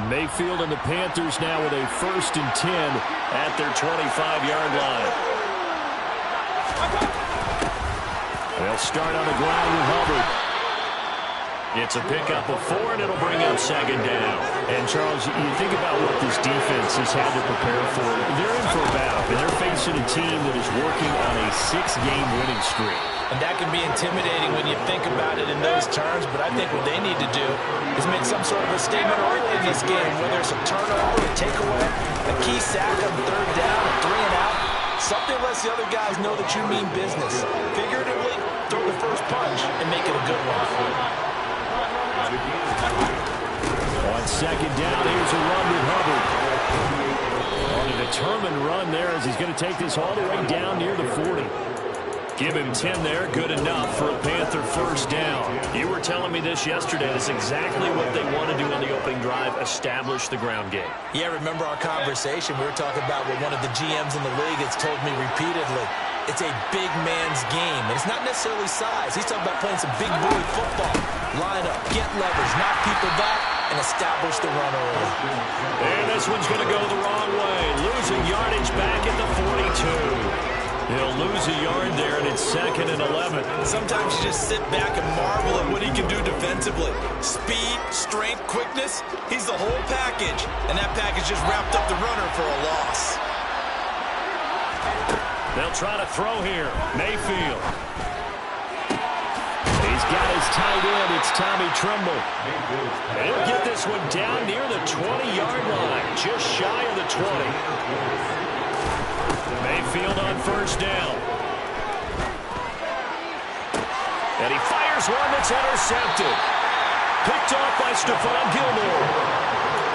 Mayfield and the Panthers now with a 1st and 10 at their 25-yard line. They'll start on the ground with Hubbard. It's a pickup of 4, and it'll bring up 2nd down. And, Charles, you think about what this defense has had to prepare for. They're in for a battle, and they're facing a team that is working on a 6-game winning streak. And that can be intimidating when you think about it in those terms, but I think what they need to do is make some sort of a statement early in this game, whether it's a turnover, a takeaway, a key sack on 3rd down, a 3 and out. Something lets the other guys know that you mean business. Figuratively, throw the first punch and make it a good one. On 2nd down, here's a run with Hubbard. On a determined run there as he's going to take this all the way down near the 40. Give him 10 there, good enough for a Panther 1st down. You were telling me this yesterday. That's exactly what they want to do on the opening drive, establish the ground game. Yeah, remember our conversation? We were talking about what one of the GMs in the league has told me repeatedly. It's a big man's game, and it's not necessarily size. He's talking about playing some big boy football. Line up, get leverage, knock people back, and establish the run early. And this one's going to go the wrong way. Losing yardage back at the 42. He'll lose a yard there, and it's 2nd and 11. Sometimes you just sit back and marvel at what he can do defensively. Speed, strength, quickness, he's the whole package. And that package just wrapped up the runner for a loss. They'll try to throw here. Mayfield. He's got his tight end. It's Tommy Tremble. And he'll get this one down near the 20-yard line, just shy of the 20. Mayfield on 1st down. And he fires one that's intercepted. Picked off by Stephon Gilmore.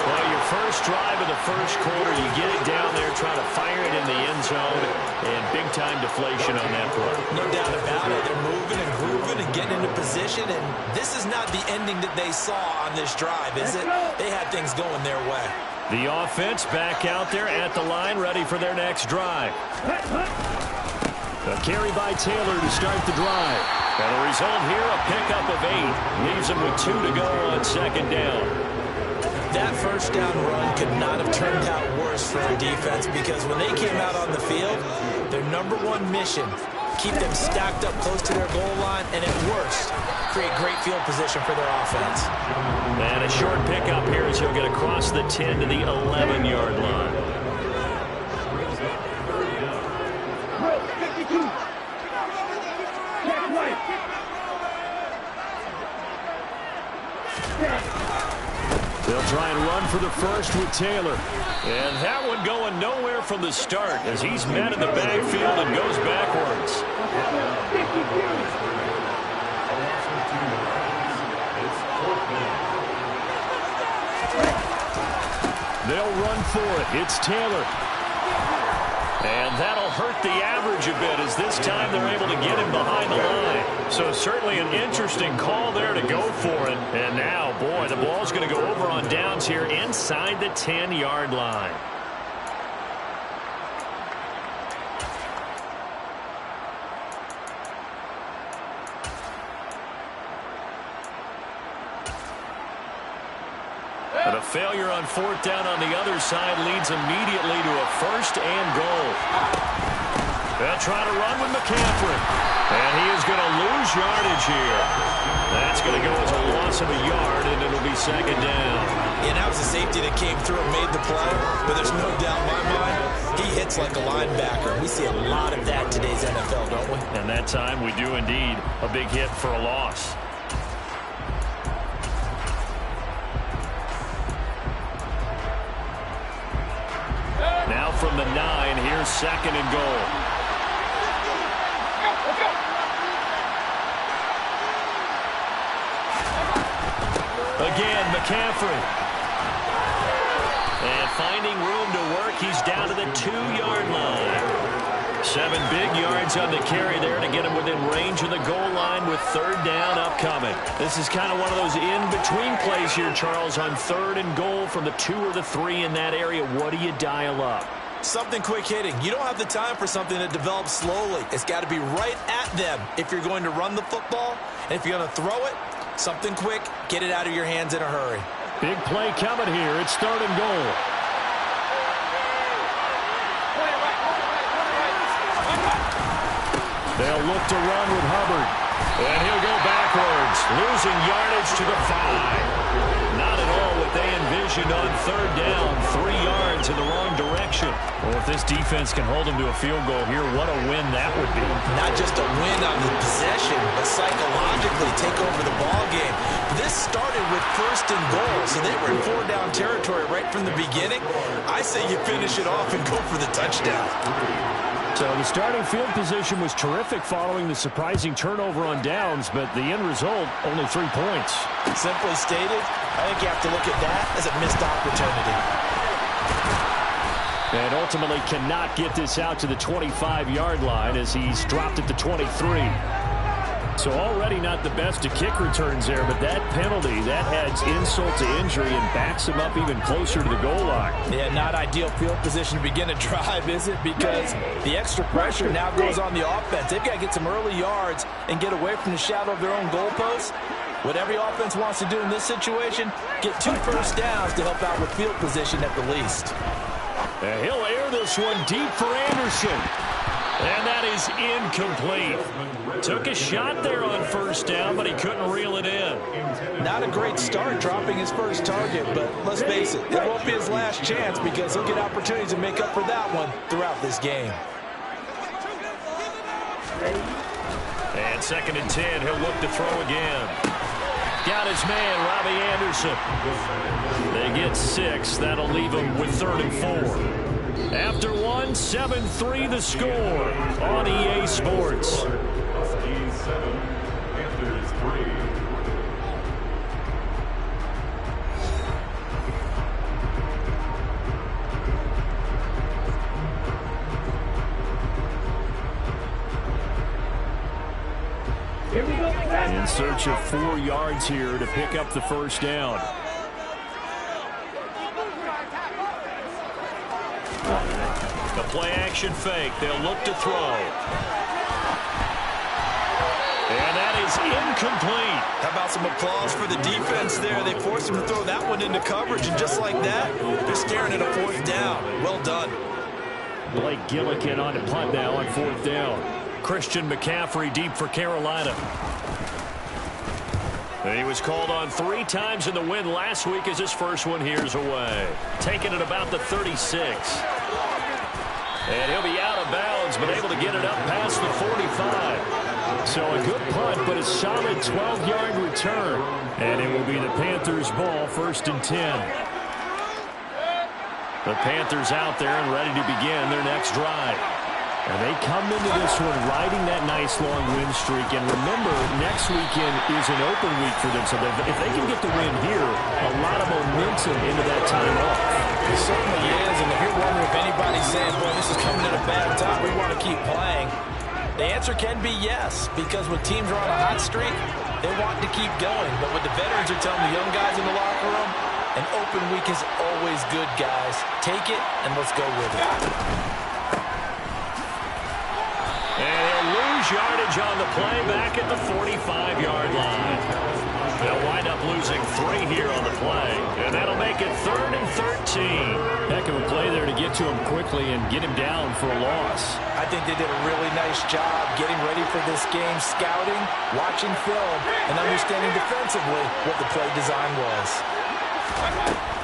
Well, your first drive of the 1st quarter, you get it down there, try to fire it in the end zone, and big-time deflation on that play. No doubt about it. They're moving and grooving and getting into position, and this is not the ending that they saw on this drive, is it? They had things going their way. The offense back out there at the line, ready for their next drive. A carry by Taylor to start the drive. And the result here, a pickup of 8. Leaves them with 2 to go on 2nd down. That 1st down run could not have turned out worse for our defense, because when they came out on the field, their #1 mission, keep them stacked up close to their goal line, and at worst, create great field position for their offense. And a short pickup here as he'll get across the 10 to the 11-yard line. They'll try and run for the 1st with Taylor. And that one going nowhere from the start as he's met in the backfield and goes backwards. They'll run for it. It's Taylor. And that'll hurt the average a bit as this time they're able to get him behind the line. So certainly an interesting call there to go for it. And now, boy, the ball's going to go over on downs here inside the 10-yard line. But a failure on 4th down on the other side leads immediately to a 1st and goal. They'll try to run with McCaffrey. And he is going to lose yardage here. That's going to go as a loss of a yard, and it'll be 2nd down. And that was a safety that came through and made the play. But there's no doubt in my mind, he hits like a linebacker. We see a lot of that in today's NFL, don't we? And that time we do indeed. A big hit for a loss. Now from the 9, here's 2nd and goal. Again, McCaffrey. And finding room to work, he's down to the 2-yard line. 7 big yards on the carry there to get him within range of the goal line with 3rd down upcoming. This is kind of one of those in-between plays here, Charles, on 3rd and goal from the 2 or the 3 in that area. What do you dial up? Something quick hitting. You don't have the time for something that develops slowly. It's got to be right at them if you're going to run the football. And if you're going to throw it, something quick, get it out of your hands in a hurry. Big play coming here. It's 3rd and goal. They'll look to run with Hubbard. And he'll go backwards, losing yardage to the 5. Not at all what they envisioned on 3rd down. 3 yards in the wrong direction. Well, if this defense can hold them to a field goal here, what a win that would be. Not just a win on the possession, but psychologically take over the ball game. This started with 1st and goal, so they were in 4-down territory right from the beginning. I say you finish it off and go for the touchdown. So the starting field position was terrific following the surprising turnover on downs, but the end result, only 3 points. Simply stated, I think you have to look at that as a missed opportunity. And ultimately cannot get this out to the 25-yard line as he's dropped at the 23. So already not the best of kick returns there, but that penalty, that adds insult to injury and backs him up even closer to the goal line. Yeah, not ideal field position to begin a drive, is it? Because the extra pressure now goes on the offense. They've got to get some early yards and get away from the shadow of their own goalposts. What every offense wants to do in this situation, get 2 first downs to help out with field position at the least. And he'll air this one deep for Anderson. And that is incomplete. Took a shot there on 1st down, but he couldn't reel it in. Not a great start dropping his first target, but let's face it, it won't be his last chance because he'll get opportunities to make up for that one throughout this game. And 2nd and 10, he'll look to throw again. Got his man, Robbie Anderson. They get 6. That'll leave him with 3rd and 4. After 1, 7-3 the score on EA Sports. Huskies 7, Panthers 3. In search of 4 yards here to pick up the 1st down. The play-action fake. They'll look to throw. And that is incomplete. How about some applause for the defense there? They forced him to throw that one into coverage, and just like that, they're staring at a 4th down. Well done. Blake Gillikin on the punt now on 4th down. Christian McCaffrey deep for Carolina. And he was called on 3 times in the win last week as his first one here's away. Taking it about the 36. And he'll be out of bounds, but able to get it up past the 45. So a good punt, but a solid 12-yard return. And it will be the Panthers' ball, 1st and 10. The Panthers out there and ready to begin their next drive. And they come into this one riding that nice long win streak. And remember, next weekend is an open week for them. So if they can get the win here, a lot of momentum into that time off. It certainly is. And if you're wondering if anybody's saying, boy, this is coming at a bad time, we want to keep playing, the answer can be yes. Because when teams are on a hot streak, they want to keep going. But what the veterans are telling the young guys in the locker room, an open week is always good, guys. Take it, and let's go with it. And he'll lose yardage on the play back at the 45-yard line. They'll wind up losing 3 here on the play. And that'll make it 3rd and 13. Heck of a play there to get to him quickly and get him down for a loss. I think they did a really nice job getting ready for this game, scouting, watching film, and understanding defensively what the play design was.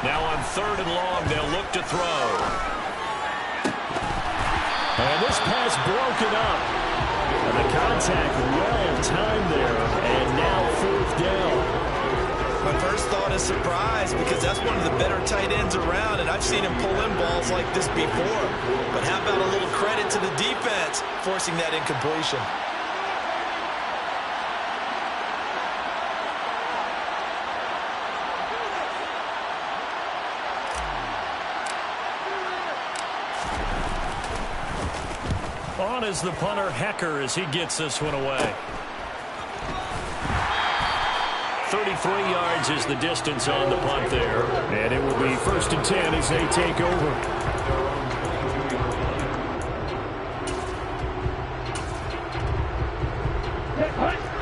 Now on 3rd and long, they'll look to throw. And this pass broken up. And the contact well timed there. And now 4th down. My first thought is surprise because that's one of the better tight ends around, and I've seen him pull in balls like this before. But how about a little credit to the defense forcing that incompletion? On is the punter, Hecker, as he gets this one away. 33 yards is the distance on the punt there. And it will be 1st and 10 as they take over.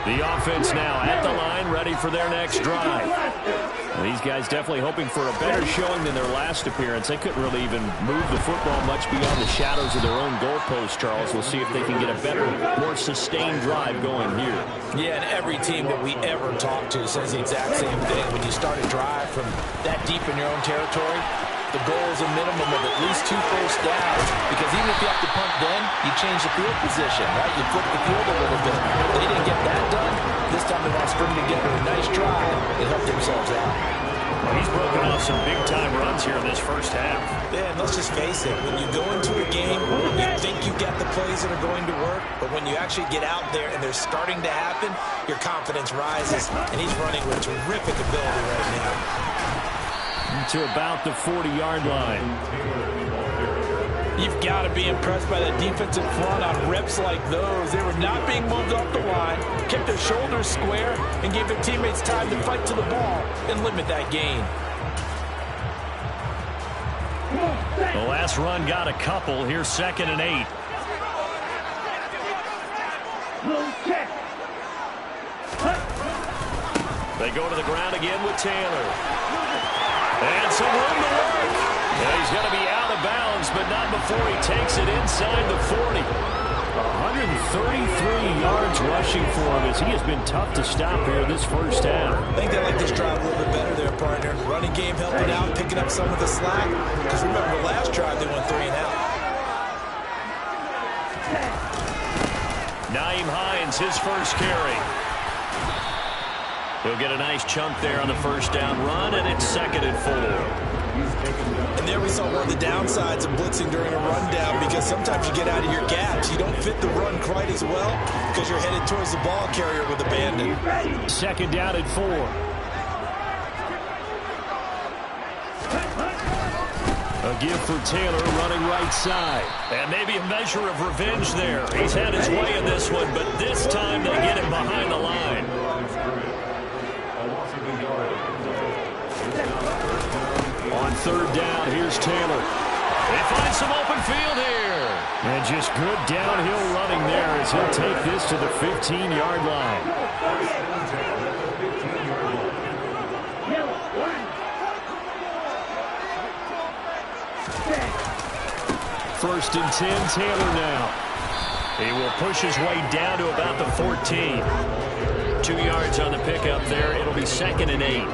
The offense now at the line, ready for their next drive. These guys definitely hoping for a better showing than their last appearance. They couldn't really even move the football much beyond the shadows of their own goalpost, Charles. We'll see if they can get a better, more sustained drive going here. Yeah, and every team that we ever talk to says the exact same thing. When you start a drive from that deep in your own territory, the goal is a minimum of at least 2 first downs, because even if you have to punt then, you change the field position, right? You flip the field a little bit. They didn't get that done. This time they want to string together a nice drive and help themselves out. Well, he's broken off some big-time runs here in this first half. Yeah, and let's just face it. When you go into a game, you think you've got the plays that are going to work, but when you actually get out there and they're starting to happen, your confidence rises, and he's running with terrific ability right now. To about the 40-yard line. You've got to be impressed by that defensive front on reps like those. They were not being moved off the line, kept their shoulders square, and gave their teammates time to fight to the ball and limit that gain. The last run got a couple. Here's 2nd and 8. They go to the ground again with Taylor. And some room to work. And he's going to be out of bounds, but not before he takes it inside the 40. 133 yards rushing for him as he has been tough to stop here this first half. I think they like this drive a little bit better there, partner. Running game helping out, picking up some of the slack. Because remember, the last drive they went 3 and out. Nyheim Hines, his first carry. He'll get a nice chunk there on the first down run, and it's 2nd and 4. And there we saw one of the downsides of blitzing during a rundown, because sometimes you get out of your gaps. You don't fit the run quite as well because you're headed towards the ball carrier with abandon. 2nd down and 4. A give for Taylor running right side. And maybe a measure of revenge there. He's had his way in this one, but this time they get him behind the line. On 3rd down, here's Taylor. They find some open field here. And just good downhill running there as he'll take this to the 15-yard line. 1st and 10, Taylor now. He will push his way down to about the 14. 2 yards on the pickup there. It'll be 2nd and 8.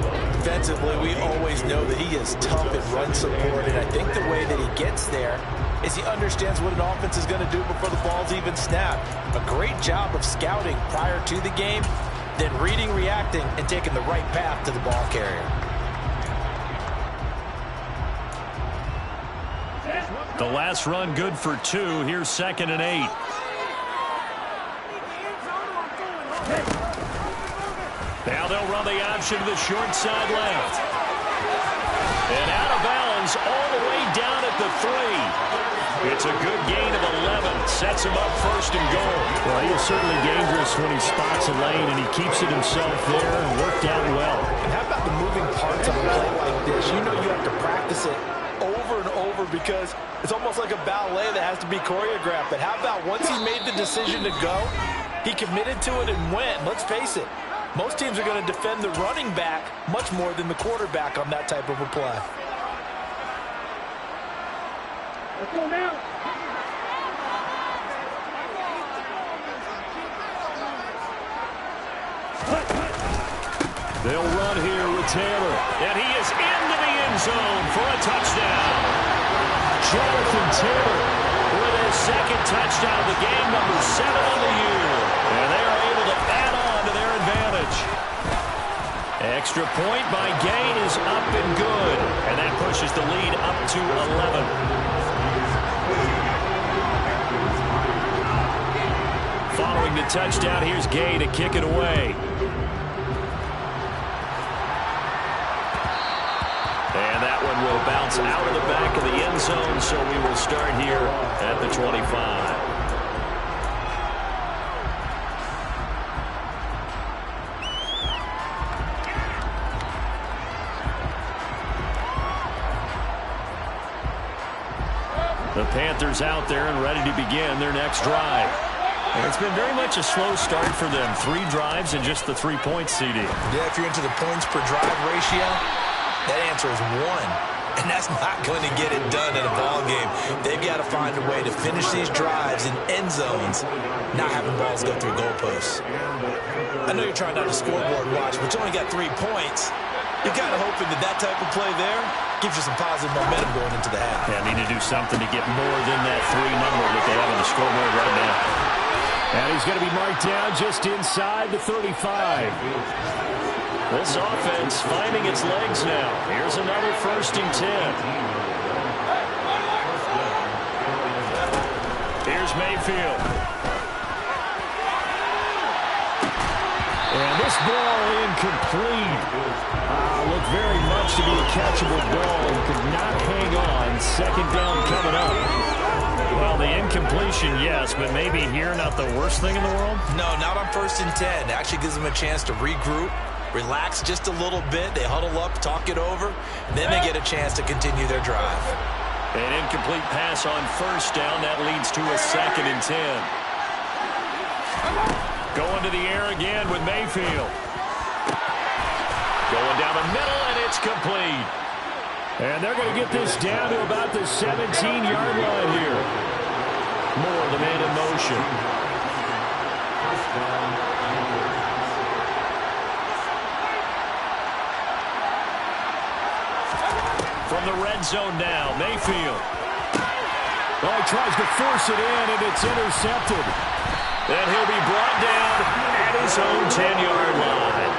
Defensively, we always know that he is tough in run support, and I think the way that he gets there is he understands what an offense is going to do before the ball's even snapped. A great job of scouting prior to the game, then reading, reacting, and taking the right path to the ball carrier. The last run good for 2. Here's 2nd and 8. Now they'll run the option to the short side left. And out of bounds all the way down at the 3. It's a good gain of 11. Sets him up 1st and goal. Well, he is certainly dangerous when he spots a lane, and he keeps it himself there and worked out well. And how about the moving parts of a play like this? You know you have to practice it over and over because it's almost like a ballet that has to be choreographed. But how about once he made the decision to go, he committed to it and went. Let's face it. Most teams are going to defend the running back much more than the quarterback on that type of a play. Let's go now. They'll run here with Taylor. And he is into the end zone for a touchdown. Jonathan Taylor with his 2nd touchdown of the game, number 7 on the year. And they are able to add on to their advantage. Extra point by Gain is up and good. And that pushes the lead up to 11. Following the touchdown, here's Gay to kick it away. And that one will bounce out of the back of the end zone, so we will start here at the 25. The Panthers out there and ready to begin their next drive. It's been very much a slow start for them. 3 drives and just the 3 points, CD. Yeah, if you're into the points per drive ratio, that answer is 1. And that's not going to get it done in a ball game. They've got to find a way to finish these drives in end zones, not having balls go through goalposts. I know you're trying not to scoreboard watch, but you only got 3 points. You're kind of hoping that that type of play there gives you some positive momentum going into the half. Yeah, need to do something to get more than that 3 number that they have on the scoreboard right now. And he's going to be marked down just inside the 35. This offense finding its legs now. Here's another 1st and 10. Here's Mayfield. And this ball incomplete. Looked very much to be a catchable ball and could not hang on. 2nd down coming up. Well, the incompletion, yes, but maybe here not the worst thing in the world? No, not on 1st and 10. It actually gives them a chance to regroup, relax just a little bit. They huddle up, talk it over, then they get a chance to continue their drive. An incomplete pass on 1st down. That leads to a 2nd and 10. Going to the air again with Mayfield. Going down the middle, and it's complete. And they're going to get this down to about the 17-yard line here. Moore, the man in motion. From the red zone now, Mayfield. Oh, he tries to force it in, and it's intercepted. And he'll be brought down at his own 10-yard line.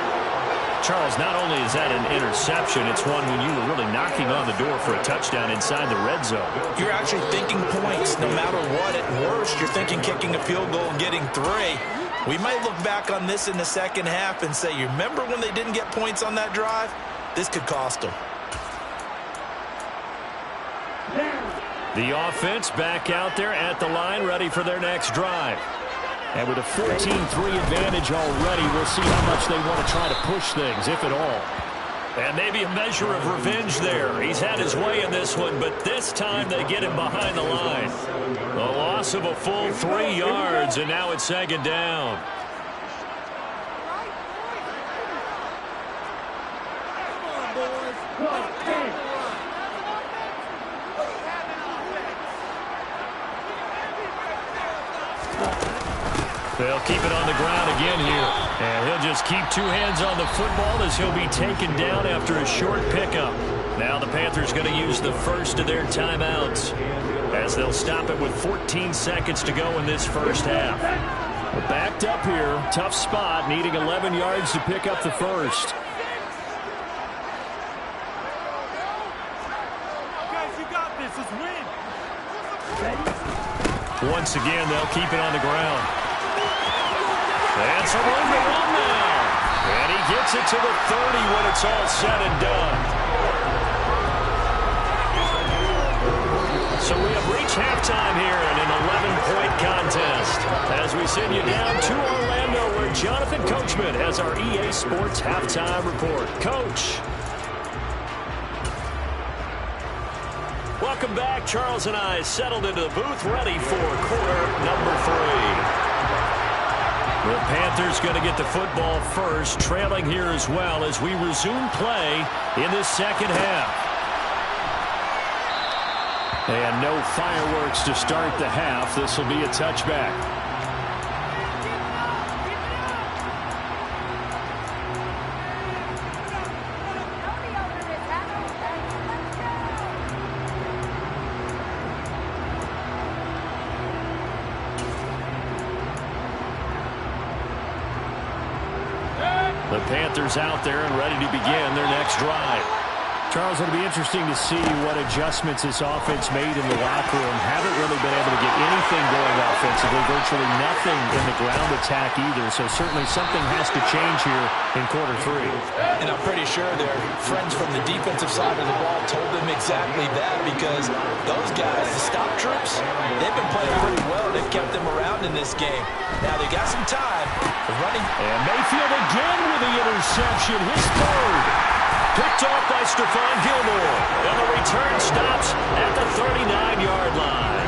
Charles, not only is that an interception, it's one when you were really knocking on the door for a touchdown inside the red zone. You're actually thinking points. No matter what, at worst, you're thinking kicking a field goal and getting 3. We might look back on this in the second half and say, you remember when they didn't get points on that drive? This could cost them. The offense back out there at the line, ready for their next drive. And with a 14-3 advantage already, we'll see how much they want to try to push things, if at all. And maybe a measure of revenge there. He's had his way in this one, but this time they get him behind the line. A loss of a full 3 yards, and now it's 2nd down. They'll keep it on the ground again here. And he'll just keep 2 hands on the football as he'll be taken down after a short pickup. Now the Panthers going to use the first of their timeouts as they'll stop it with 14 seconds to go in this first half. We're backed up here. Tough spot, needing 11 yards to pick up the first. Guys, you got this. Let's win. Once again, they'll keep it on the ground. And some room to run now. And he gets it to the 30 when it's all said and done. So we have reached halftime here in an 11-point contest as we send you down to Orlando where Jonathan Coachman has our EA Sports halftime report. Coach. Welcome back. Charles and I settled into the booth ready for quarter number 3. The Panthers going to get the football first, trailing here as well as we resume play in this second half. And no fireworks to start the half. This will be a touchback. The Panthers out there and ready to begin their next drive. Charles, it'll be interesting to see what adjustments this offense made in the locker room. Haven't really been able to get anything going offensively, virtually nothing in the ground attack either. So certainly something has to change here in quarter 3. And I'm pretty sure their friends from the defensive side of the ball told them exactly that, because those guys, the stop troops, they've been playing pretty well. They've kept them around in this game. Now they got some time. They're running. And Mayfield again with the interception, his 3rd. Picked off by Stephon Gilmore. And the return stops at the 39-yard line.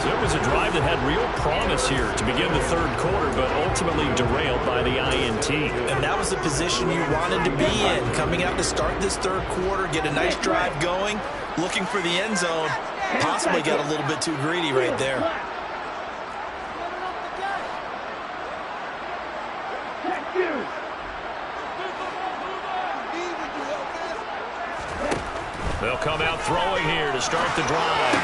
So it was a drive that had real promise here to begin the third quarter, but ultimately derailed by the INT. And that was the position you wanted to be in, coming out to start this third quarter, get a nice drive going, looking for the end zone. Possibly got a little bit too greedy right there. They'll come out throwing here to start the drive.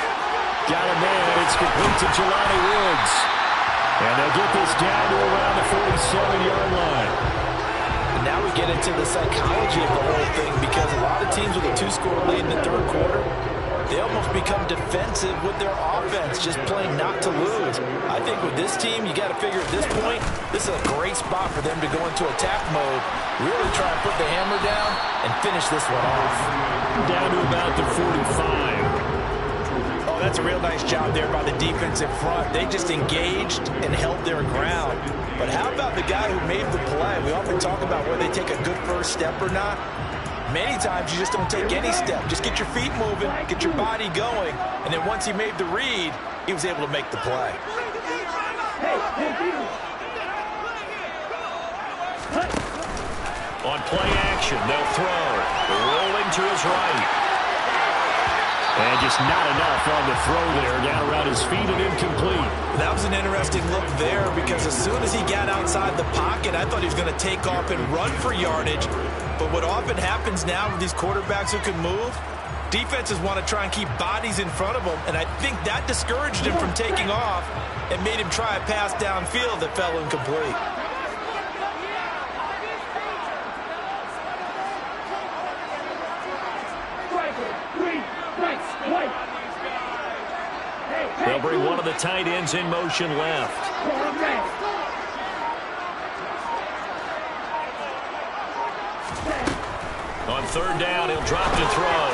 Got a man. It's complete to Jelani Woods. And they'll get this down to around the 47-yard line. And now we get into the psychology of the whole thing, because a lot of teams with a two-score lead in the third quarter, they almost become defensive with their offense, just playing not to lose. I think with this team, you got to figure at this point, this is a great spot for them to go into attack mode, really try and put the hammer down and finish this one off. Down to about the 45. Oh, that's a real nice job there by the defensive front. They just engaged and held their ground. But how about the guy who made the play? We often talk about whether they take a good first step or not. Many times you just don't take any step. Just get your feet moving, get your body going, and then once he made the read, he was able to make the play. On play action, they'll throw. Rolling to his right. And just not enough on the throw there. Down around his feet and incomplete. That was an interesting look there, because as soon as he got outside the pocket, I thought he was going to take off and run for yardage. But what often happens now with these quarterbacks who can move, defenses want to try and keep bodies in front of them, and I think that discouraged him from taking off and made him try a pass downfield that fell incomplete. They'll bring one of the tight ends in motion left. On third down, he'll drop to throw.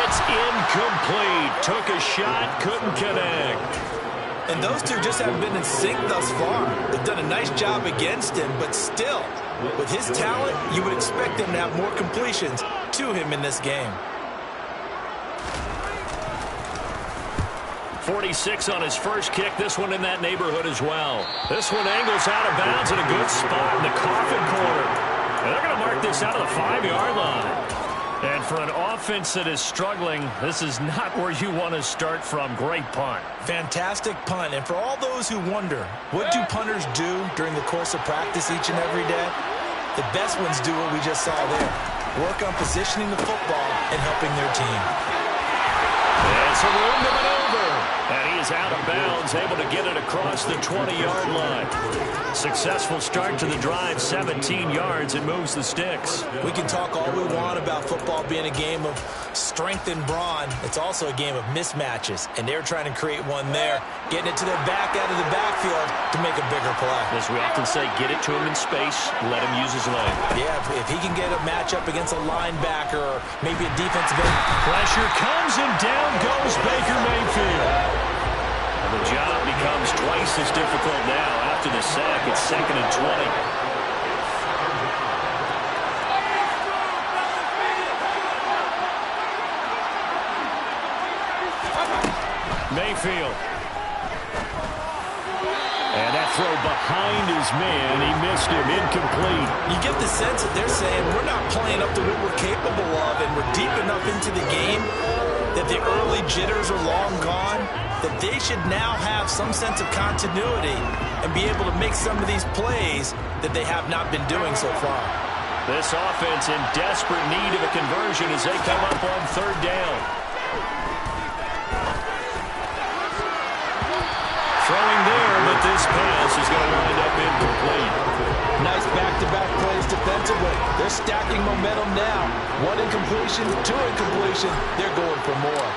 It's incomplete. Took a shot, couldn't connect. And those two just haven't been in sync thus far. They've done a nice job against him, but still, with his talent, you would expect him to have more completions to him in this game. 46 on his first kick. This one in that neighborhood as well. This one angles out of bounds in a good spot in the coffin corner. And they're going to mark this out of the 5-yard line. And for an offense that is struggling, this is not where you want to start from. Great punt. Fantastic punt. And for all those who wonder, what do punters do during the course of practice each and every day? The best ones do what we just saw there. Work on positioning the football and helping their team. It's a room to maneuver. And he is out of bounds, able to get it across the 20-yard line. Successful start to the drive, 17 yards, and moves the sticks. We can talk all we want about football being a game of strength and brawn. It's also a game of mismatches, and they're trying to create one there, getting it to their back out of the backfield to make a bigger play. As we often say, get it to him in space, let him use his leg. Yeah, if he can get a matchup against a linebacker or maybe a defensive end. Pressure comes, and down goes Baker Mayfield. And the job becomes twice as difficult now after the sack. It's 2nd and 20. Mayfield. And that throw behind his man. He missed him. Incomplete. You get the sense that they're saying we're not playing up to what we're capable of, and we're deep enough into the game that the early jitters are long gone, that they should now have some sense of continuity and be able to make some of these plays that they have not been doing so far. This offense in desperate need of a conversion as they come up on third down. Throwing there, but this pass is going to wind up incomplete. Nice back-to-back plays defensively. They're stacking momentum now. 1 incompletion, 2 incompletion. They're going for more.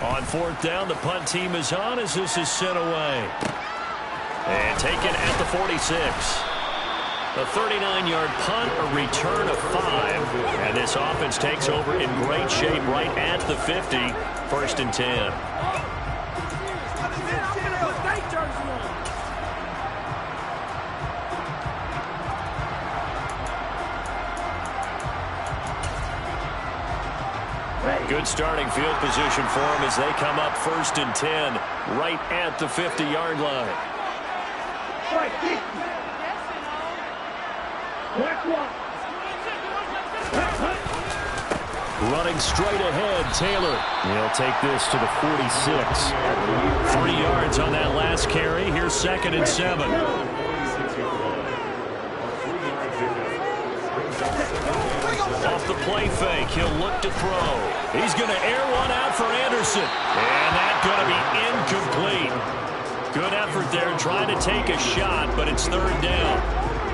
On fourth down, the punt team is on as this is sent away. And taken at the 46. A 39-yard punt, a return of 5. And this offense takes over in great shape right at the 50. 1st and 10. Good starting field position for them as they come up 1st and 10 right at the 50-yard line. Running straight ahead, Taylor. He'll take this to the 46. 3 yards on that last carry. Here's 2nd and 7. Off the play fake, he'll look to throw. He's going to air one out for Anderson. And that's going to be incomplete. Good effort there trying to take a shot, but it's 3rd down.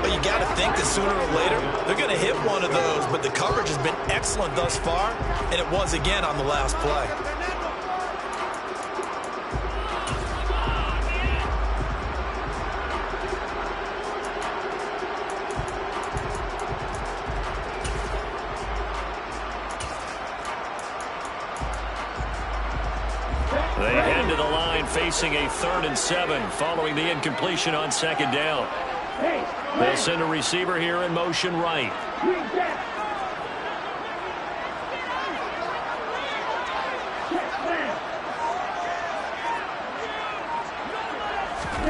But you got to think that sooner or later, they're going to hit one of those. But the coverage has been excellent thus far, and it was again on the last play. They head to the line facing a 3rd and 7 following the incompletion on 2nd down. They'll send a receiver here in motion right.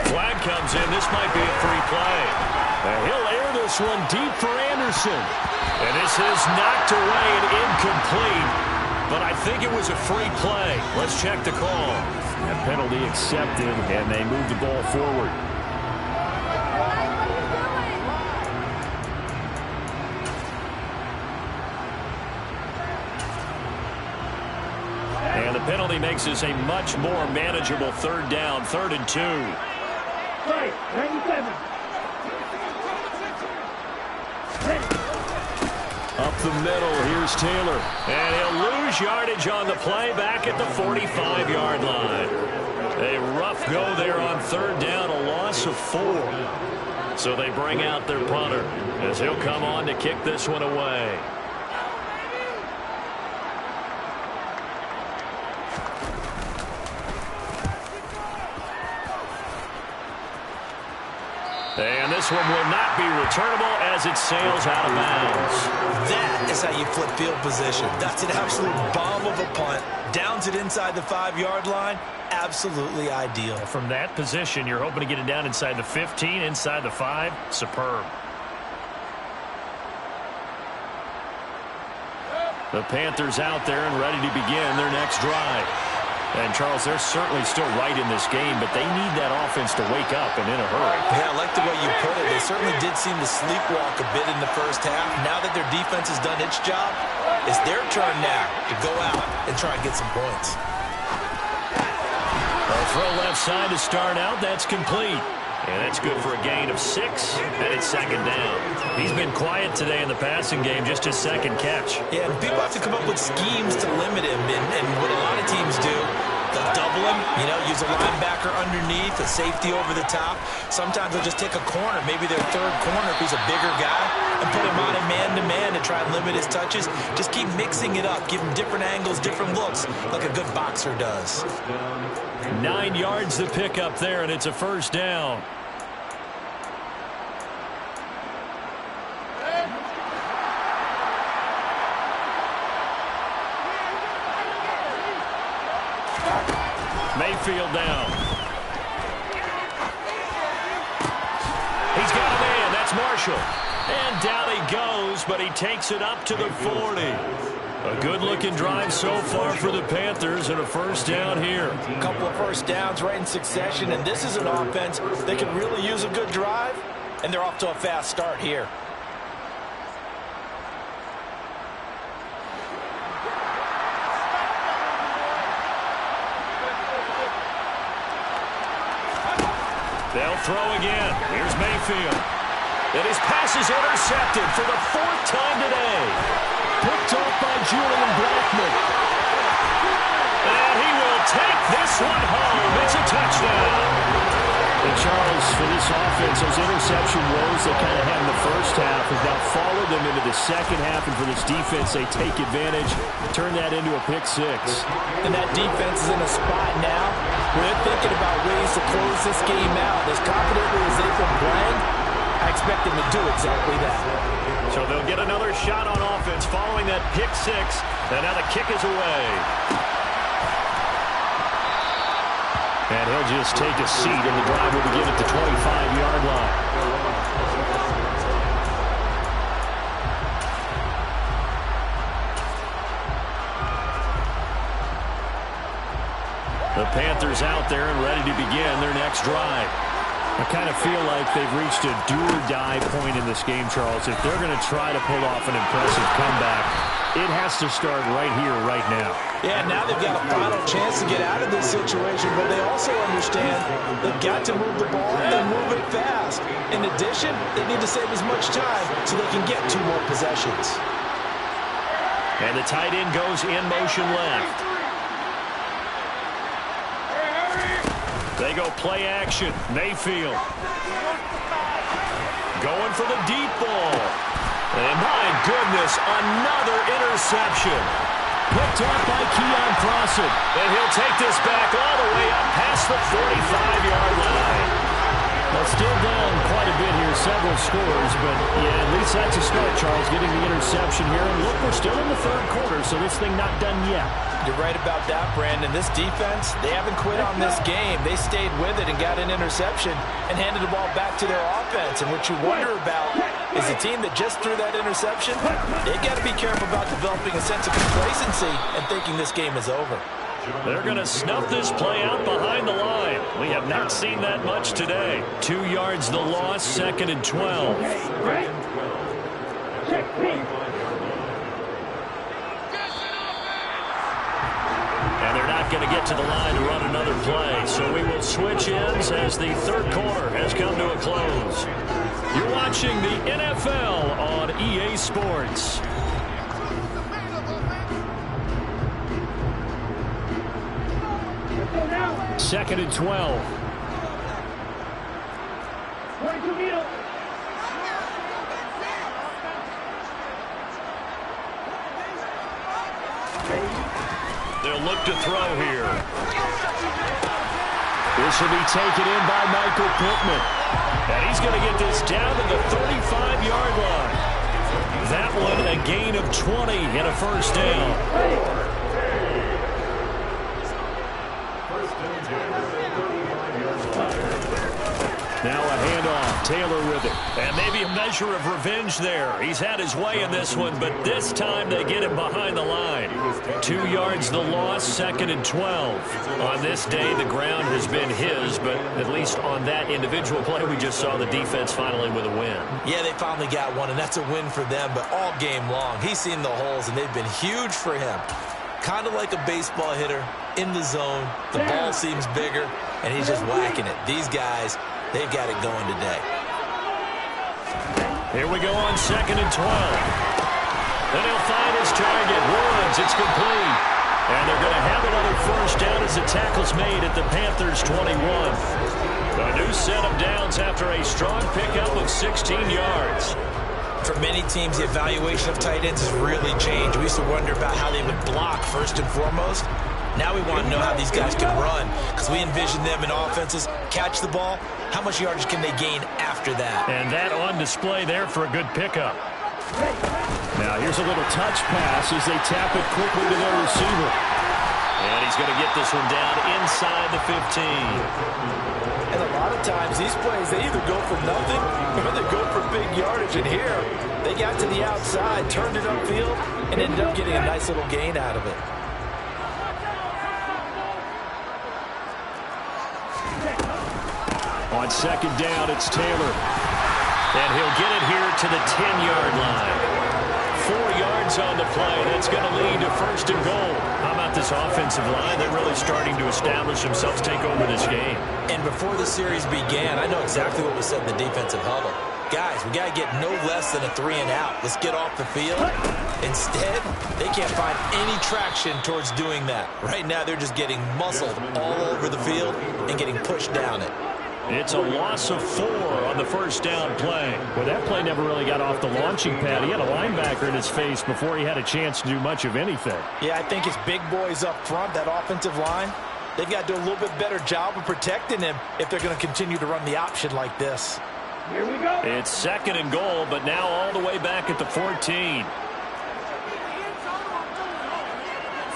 Flag comes in. This might be a free play. And he'll air this one deep for Anderson. And this is knocked away and incomplete. But I think it was a free play. Let's check the call. A penalty accepted, and they move the ball forward. And the penalty makes this a much more manageable 3rd down, 3rd and 2. Right, 97. Up the middle, here's Taylor. And he'll lose yardage on the play back at the 45-yard line. A rough go there on 3rd down, a loss of 4. So they bring out their punter as he'll come on to kick this one away. And this one will not be returnable as it sails out of bounds. That is how you flip field position. That's an absolute bomb of a punt. Downs it inside the 5-yard line. Absolutely ideal. From that position, you're hoping to get it down inside the 15, inside the 5. Superb. The Panthers out there and ready to begin their next drive. And, Charles, they're certainly still right in this game, but they need that offense to wake up and in a hurry. Yeah, I like the way you put it. They certainly did seem to sleepwalk a bit in the first half. Now that their defense has done its job, it's their turn now to go out and try and get some points. They'll throw left side to start out. That's complete. And that's good for a gain of 6, and it's 2nd down. He's been quiet today in the passing game, just his 2nd catch. Yeah, and people have to come up with schemes to limit him, and what a lot of teams do, they'll double him, use a linebacker underneath, a safety over the top. Sometimes they'll just take a corner, maybe their 3rd corner if he's a bigger guy, and put him on a man-to-man to try and limit his touches. Just keep mixing it up, give him different angles, different looks, like a good boxer does. 9 yards to pick up there, and it's a 1st down. Mayfield down. He's got a man. That's Marshall. And down he goes, but he takes it up to the 40. A good-looking drive so far for the Panthers, and a 1st down here. A couple of 1st downs right in succession, and this is an offense that can really use a good drive, and they're off to a fast start here. They'll throw again. Here's Mayfield. And his pass is intercepted for the 4th time today. Picked off by Julian Blackman. And he will take this one home. It's a touchdown. And Charles, for this offense, those interception woes they kind of had in the first half have now followed them into the second half. And for this defense, they take advantage, turn that into a pick 6. And that defense is in a spot now where they're thinking about ways to close this game out. As confidently as they've been playing, I expect them to do exactly that. So they'll get another shot on offense following that pick six. And now the kick is away. And he'll just take a seat, and the drive will begin at the 25-yard line. The Panthers out there and ready to begin their next drive. I kind of feel like they've reached a do-or-die point in this game, Charles. If they're going to try to pull off an impressive comeback, it has to start right here, right now. Yeah, now they've got a final chance to get out of this situation, but they also understand they've got to move the ball and move it fast. In addition, they need to save as much time so they can get 2 more possessions. And the tight end goes in motion left. They go play action. Mayfield going for the deep ball. And my goodness, another interception. Picked off by Keon Crossen. And he'll take this back all the way up past the 45-yard line. Well, still down quite a bit here, several scores, but yeah, at least that's a start, Charles, getting the interception here. And look, we're still in the third quarter, so this thing not done yet. You're right about that, Brandon. This defense, they haven't quit on this game. They stayed with it and got an interception and handed the ball back to their offense. And what you wonder about is the team that just threw that interception, they got to be careful about developing a sense of complacency and thinking this game is over. They're going to snuff this play out behind the line. We have not seen that much today. 2 yards the loss, 2nd and 12. And they're not going to get to the line to run another play. So we will switch ends as the third quarter has come to a close. You're watching the NFL on EA Sports. 2nd and 12. 42 meters. They'll look to throw here. This will be taken in by Michael Pittman. And he's going to get this down to the 35-yard line. That one a gain of 20 and a first down. Now a handoff, Taylor with it. And maybe a measure of revenge there. He's had his way in this one, but this time they get him behind the line. 2 yards the loss, 2nd and 12. On this day, the ground has been his, but at least on that individual play, we just saw the defense finally with a win. Yeah, they finally got one, and that's a win for them, but all game long, he's seen the holes, and they've been huge for him. Kind of like a baseball hitter in the zone. The ball seems bigger, and he's just whacking it. These guys, they've got it going today. Here we go on 2nd and 12. Then he'll find his target. Woods, it's complete. And they're going to have another first down as the tackle's made at the Panthers' 21. A new set of downs after a strong pickup of 16 yards. For many teams, the evaluation of tight ends has really changed. We used to wonder about how they would block first and foremost. Now we want to know how these guys can run, because we envision them in offenses catch the ball. How much yardage can they gain after that? And that on display there for a good pickup. Now here's a little touch pass as they tap it quickly to their receiver. And he's going to get this one down inside the 15. And a lot of times these plays, they either go for nothing or they go for big yardage. And here, they got to the outside, turned it upfield, and ended up getting a nice little gain out of it. On 2nd down, it's Taylor. And he'll get it here to the 10-yard line. 4 yards on the play. That's going to lead to 1st and goal. How about this offensive line? They're really starting to establish themselves, take over this game. And before the series began, I know exactly what was said in the defensive huddle. Guys, we got to get no less than a 3 and out. Let's get off the field. Instead, they can't find any traction towards doing that. Right now, they're just getting muscled all over the field and getting pushed down it. It's a loss of 4 on the first down play. Well, that play never really got off the launching pad. He had a linebacker in his face before he had a chance to do much of anything. Yeah, I think his big boys up front, that offensive line, they've got to do a little bit better job of protecting him if they're going to continue to run the option like this. Here we go. It's second and goal, but now all the way back at the 14.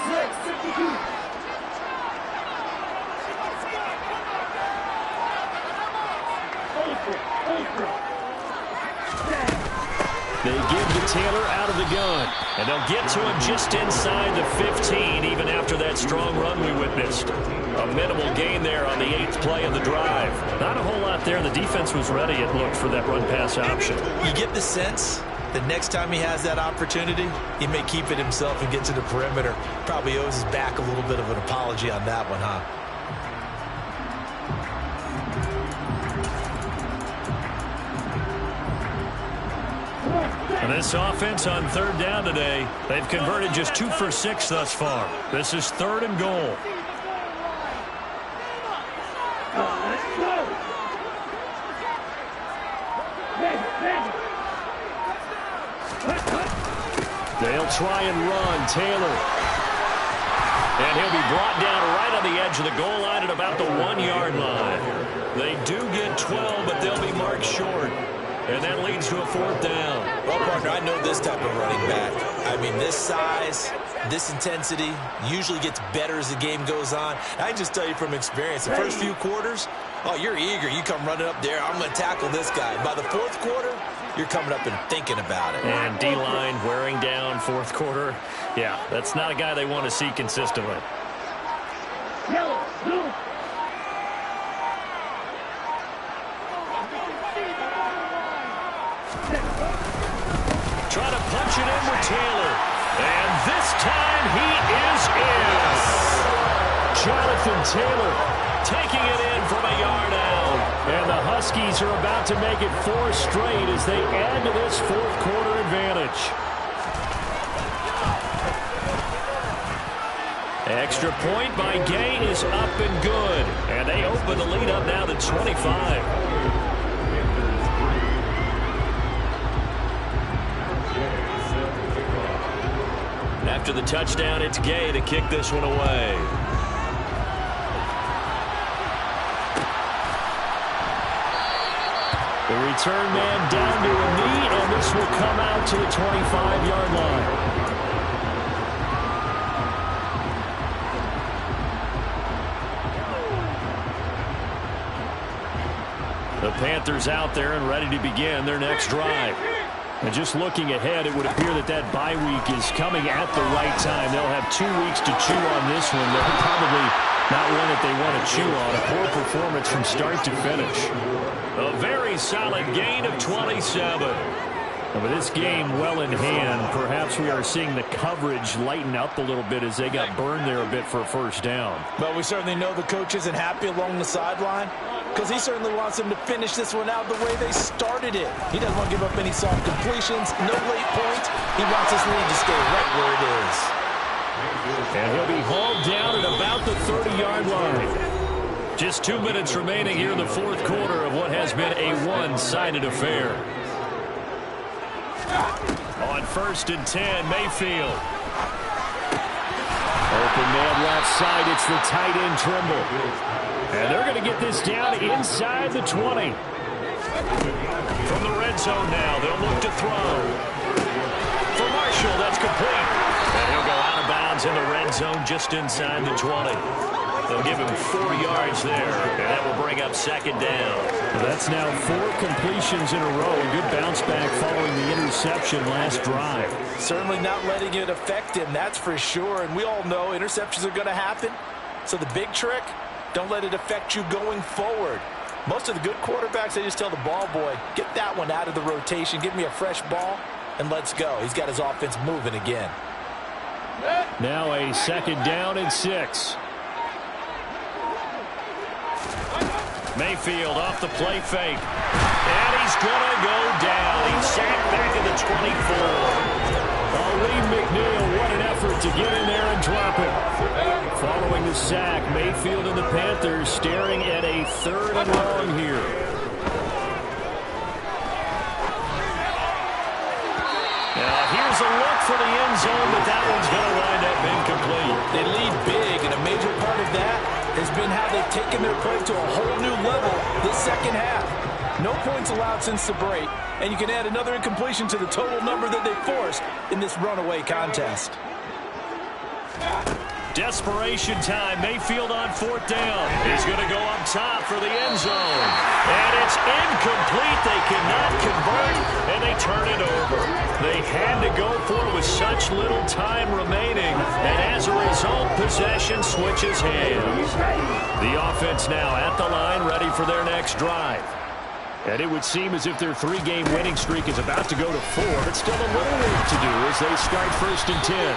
6:52. They give to Taylor out of the gun, and they'll get to him just inside the 15, even after that strong run we witnessed. A minimal gain there on the 8th play of the drive. Not a whole lot there. The defense was ready, it looked, for that run-pass option. You get the sense that next time he has that opportunity, he may keep it himself and get to the perimeter. Probably owes his back a little bit of an apology on that one, huh? And this offense on third down today, they've converted just 2 for 6 thus far. This is third and goal. Let's go. They'll try and run. Taylor. And he'll be brought down right on the edge of the goal line at about the 1-yard line. They do get 12, but they'll be marked short. And that leads to a 4th down. Well, partner, I know this type of running back. I mean, this size, this intensity usually gets better as the game goes on. I can just tell you from experience, the first few quarters, oh, you're eager. You come running up there, I'm going to tackle this guy. By the 4th quarter, you're coming up and thinking about it. And D-line wearing down 4th quarter. Yeah, that's not a guy they want to see consistently. Yellow, blue. Try to punch it in with Taylor. And this time he is in. Jonathan Taylor taking it in from a yard out. And the Huskies are about to make it 4 straight as they add to this 4th quarter advantage. Extra point by Gay is up and good. And they open the lead up now to 25. After the touchdown, it's Gay to kick this one away. The return man down to a knee, and this will come out to the 25-yard line. The Panthers out there and ready to begin their next drive. And just looking ahead, it would appear that that bye week is coming at the right time. They'll have 2 weeks to chew on this one. They're probably not one that they want to chew on. A poor performance from start to finish. A very solid gain of 27. And with this game well in hand, perhaps we are seeing the coverage lighten up a little bit as they got burned there a bit for a first down. But we certainly know the coach isn't happy along the sideline, because he certainly wants them to finish this one out the way they started it. He doesn't want to give up any soft completions, no late points. He wants his lead to stay right where it is. And he'll be hauled down at about the 30-yard line. Just 2 minutes remaining here in the 4th quarter of what has been a one-sided affair. On 1st and 10, Mayfield. Open man left side, it's the tight end Trimble. And they're going to get this down inside the 20. From the red zone now, they'll look to throw. For Marshall, that's complete. And he'll go out of bounds in the red zone just inside the 20. They'll give him 4 yards there, and that will bring up 2nd down. That's now 4 completions in a row. A good bounce back following the interception last drive. Certainly not letting it affect him, that's for sure. And we all know interceptions are going to happen. So the big trick, don't let it affect you going forward. Most of the good quarterbacks, they just tell the ball boy, get that one out of the rotation, give me a fresh ball, and let's go. He's got his offense moving again. Now a 2nd down and 6. Mayfield off the play fake. And he's going to go down. He's sacked back at the 24. Lee McNeil, what an effort to get in there and drop it. Following the sack, Mayfield and the Panthers staring at a 3rd and long here. Now here's a look for the end zone, but that one's going to wind up incomplete. They lead big, and a major part of that has been how they've taken their play to a whole new level this second half. No points allowed since the break, and you can add another incompletion to the total number that they forced in this runaway contest. Desperation time. Mayfield on 4th down. He's going to go up top for the end zone. And it's incomplete. They cannot convert, and they turn it over. They had to go for it with such little time remaining. And as a result, possession switches hands. The offense now at the line, ready for their next drive. And it would seem as if their 3-game winning streak is about to go to 4, but still a little work to do as they start 1st and 10.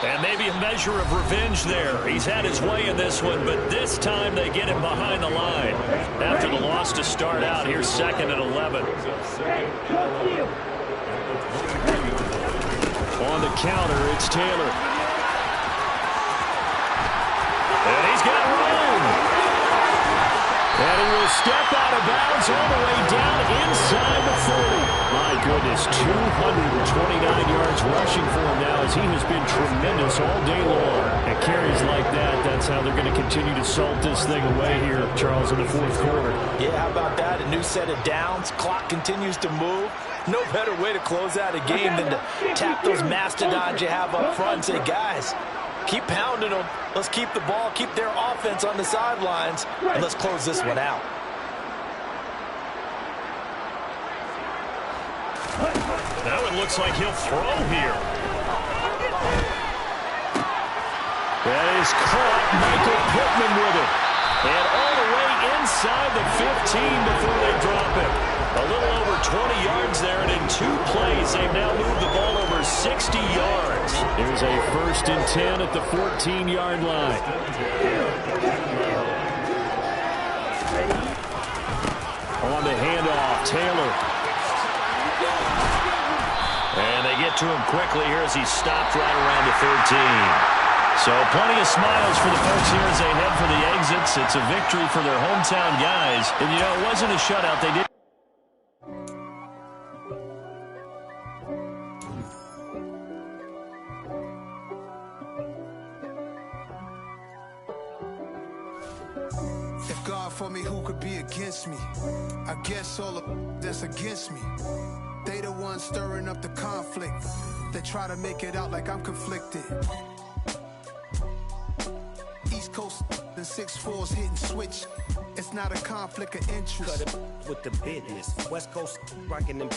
And maybe a measure of revenge there. He's had his way in this one, but this time they get him behind the line. After the loss to start out, here's 2nd and 11. On the counter, it's Taylor. And he's got room. And he will step out of bounds all the way down inside the 40. My goodness, 229 yards rushing for him now as he has been tremendous all day long. At carries like that, that's how they're going to continue to salt this thing away here, Charles, in the 4th quarter. Yeah, how about that? A new set of downs. Clock continues to move. No better way to close out a game than to tap those mastodons you have up front and say, guys, keep pounding them. Let's keep the ball, keep their offense on the sidelines, and let's close this one out. Now it looks like he'll throw here. That is caught. Michael Pittman with it. And all the way inside the 15 before they drop it. A little over 20 yards there, and in 2 plays, they've now moved the ball over 60 yards. Here's a 1st and 10 at the 14-yard line. On the handoff, Taylor. And they get to him quickly here as he stopped right around the 13. So plenty of smiles for the folks here as they head for the exits. It's a victory for their hometown guys. And, you know, it wasn't a shutout. They did. If God for me, who could be against me? I guess all of that's against me. They the ones stirring up the conflict. They try to make it out like I'm conflicted. East Coast, the 6'4's hitting switch. It's not a conflict of interest. Cut it with the business. West Coast rocking them.